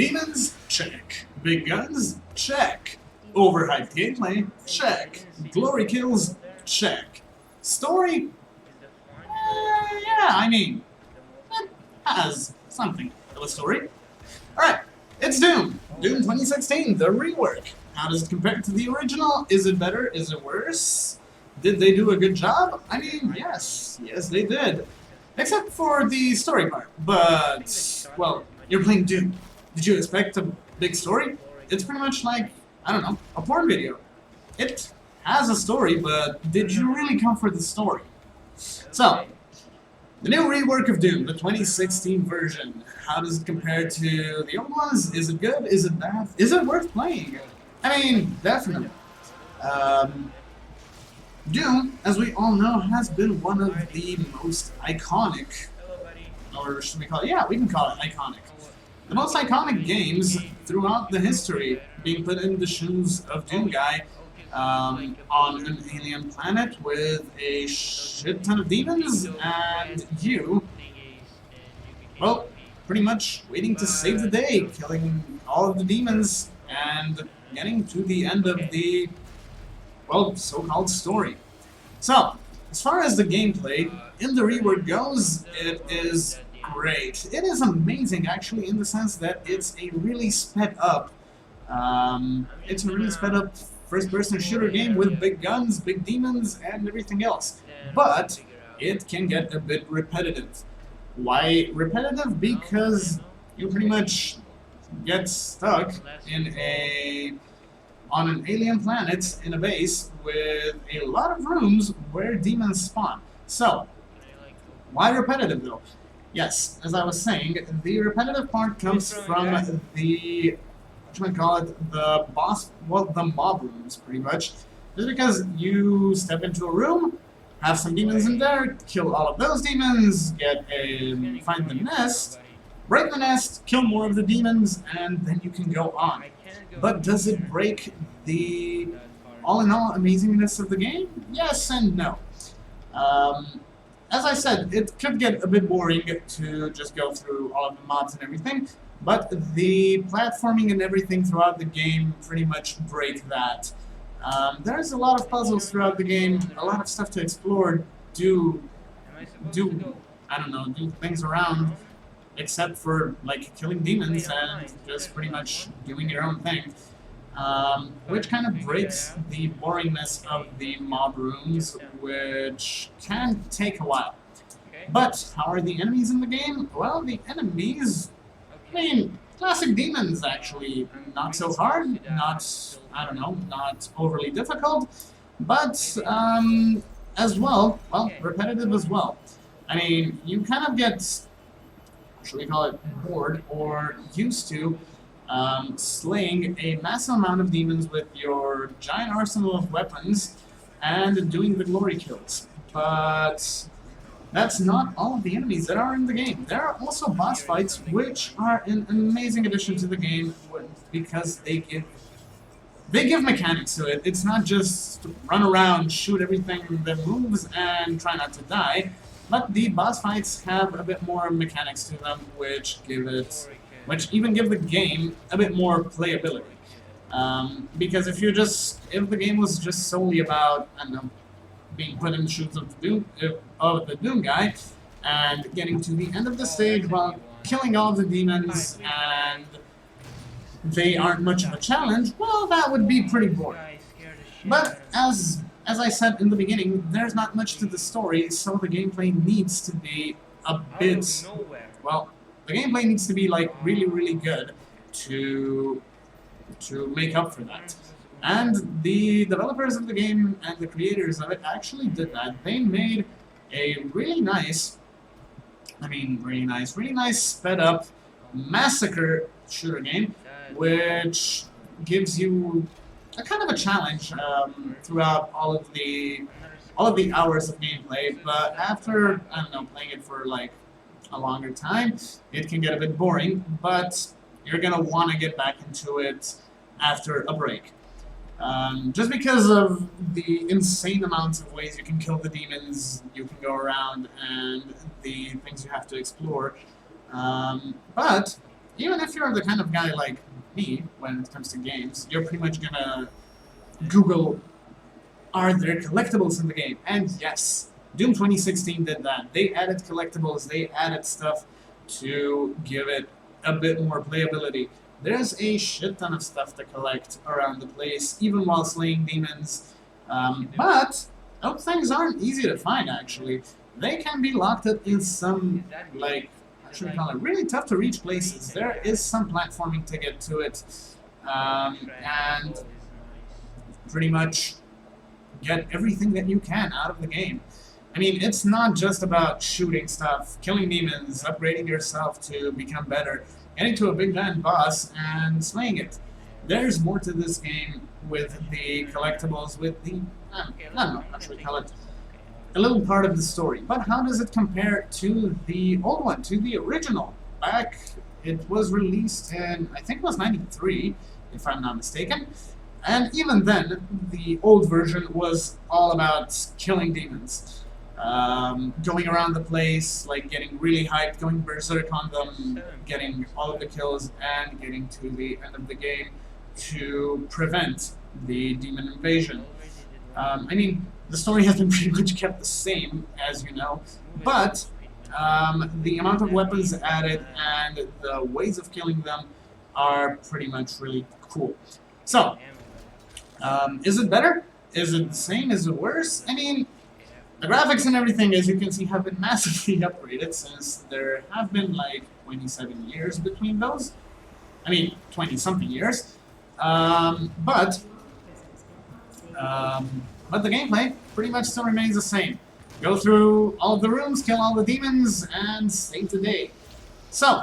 Demons? Check. Big guns? Check. Overhyped gameplay? Check. Glory kills? Check. Story? Yeah, I mean, it has something of a story. Alright, it's Doom. Doom 2016, the rework. How does it compare to the original? Is it better? Is it worse? Did they do a good job? I mean, yes. Yes, they did. Except for the story part. But, well, you're playing Doom. Did you expect a big story? It's pretty much like, I don't know, a porn video. It has a story, but did you really come for the story? So, the new rework of Doom, the 2016 version. How does it compare to the old ones? Is it good? Is it bad? Is it worth playing? I mean, definitely. Doom, as we all know, has been one of the most iconic, or should we call it? Yeah, we can call it iconic. The most iconic games throughout the history, being put in the shoes of Doom Guy on an alien planet with a shit ton of demons, and you, well, pretty much waiting to save the day, killing all of the demons, and getting to the end of the, well, so-called story. So, as far as the gameplay in the rework goes, it is great. It is amazing, actually, in the sense that it's a really sped up, first-person shooter game with big guns, big demons, and everything else. But it can get a bit repetitive. Why repetitive? Because you pretty much get stuck on an alien planet in a base with a lot of rooms where demons spawn. So, why repetitive though? Yes, as I was saying, the repetitive part comes from the, what should I call it, the mob rooms, pretty much. Just because you step into a room, have some demons in there, kill all of those demons, find the nest, break the nest, kill more of the demons, and then you can go on. But does it break the all-in-all amazingness of the game? Yes and no. As I said, it could get a bit boring to just go through all of the mobs and everything, but the platforming and everything throughout the game pretty much break that. There's a lot of puzzles throughout the game, a lot of stuff to explore, do things around, except for, like, killing demons and just pretty much doing your own thing. Which kind of breaks the boringness of the mob rooms, which can take a while. But how are the enemies in the game? Well, the enemies, I mean, classic demons, actually. Not so hard, not overly difficult, but as well, repetitive as well. I mean, you kind of get, should we call it, bored or used to slaying a massive amount of demons with your giant arsenal of weapons and doing the glory kills. But that's not all of the enemies that are in the game. There are also boss fights, which are an amazing addition to the game because they give mechanics to it. It's not just run around, shoot everything that moves, and try not to die. But the boss fights have a bit more mechanics to them, which even give the game a bit more playability. Because if the game was just solely about, I don't know, being put in the shoes of the Doom Guy, and getting to the end of the stage while killing all the demons, and they aren't much of a challenge, well, that would be pretty boring. But as I said in the beginning, there's not much to the story, so the gameplay needs to be a bit, well, the gameplay needs to be, like, really, really good to make up for that. And the developers of the game and the creators of it actually did that. They made a really nice sped up massacre shooter game, which gives you a kind of a challenge throughout all of the hours of gameplay. But after, I don't know, playing it for like a longer time, it can get a bit boring. But you're gonna want to get back into it after a break. Just because of the insane amounts of ways you can kill the demons, you can go around, and the things you have to explore. But even if you're the kind of guy like me when it comes to games, you're pretty much gonna Google, are there collectibles in the game? And yes, Doom 2016 did that. They added collectibles, they added stuff to give it a bit more playability. There's a shit ton of stuff to collect around the place, even while slaying demons. But those things aren't easy to find, actually. They can be locked up in some, like, how should we call it, really tough to reach places. There is some platforming to get to it, and pretty much get everything that you can out of the game. I mean, it's not just about shooting stuff, killing demons, upgrading yourself to become better, getting to a big giant boss and slaying it. There's more to this game with the collectibles, with the, I don't know, how should we call it, a little part of the story. But how does it compare to the old one, to the original? Back, it was released in, I think it was 93, if I'm not mistaken. And even then, the old version was all about killing demons. Going around the place, like getting really hyped, going berserk on them, getting all of the kills, and getting to the end of the game to prevent the demon invasion. I mean, the story has been pretty much kept the same, as you know, but the amount of weapons added and the ways of killing them are pretty much really cool. So, is it better? Is it the same? Is it worse? I mean, the graphics and everything, as you can see, have been massively upgraded since there have been like 27 years between those. I mean, 20-something years. But the gameplay pretty much still remains the same. Go through all of the rooms, kill all the demons, and save the day. So,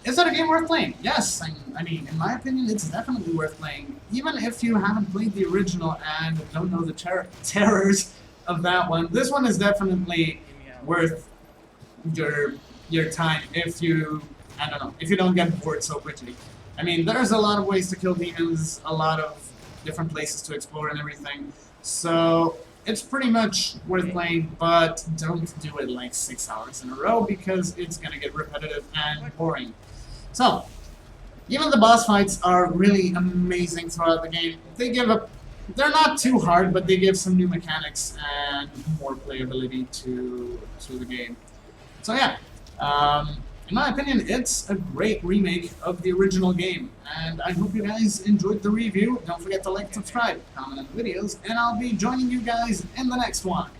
is it a game worth playing? Yes, I mean, in my opinion, it's definitely worth playing. Even if you haven't played the original and don't know the terrors of that one, this one is definitely worth your time if you, I don't know, if you don't get bored so quickly. I mean, there's a lot of ways to kill demons, a lot of different places to explore and everything, so it's pretty much worth playing, but don't do it like 6 hours in a row because it's gonna get repetitive and boring. So, even the boss fights are really amazing throughout the game. They're not too hard, but they give some new mechanics and more playability to the game. So yeah, in my opinion, it's a great remake of the original game, and I hope you guys enjoyed the review. Don't forget to like, subscribe, comment on the videos, and I'll be joining you guys in the next one.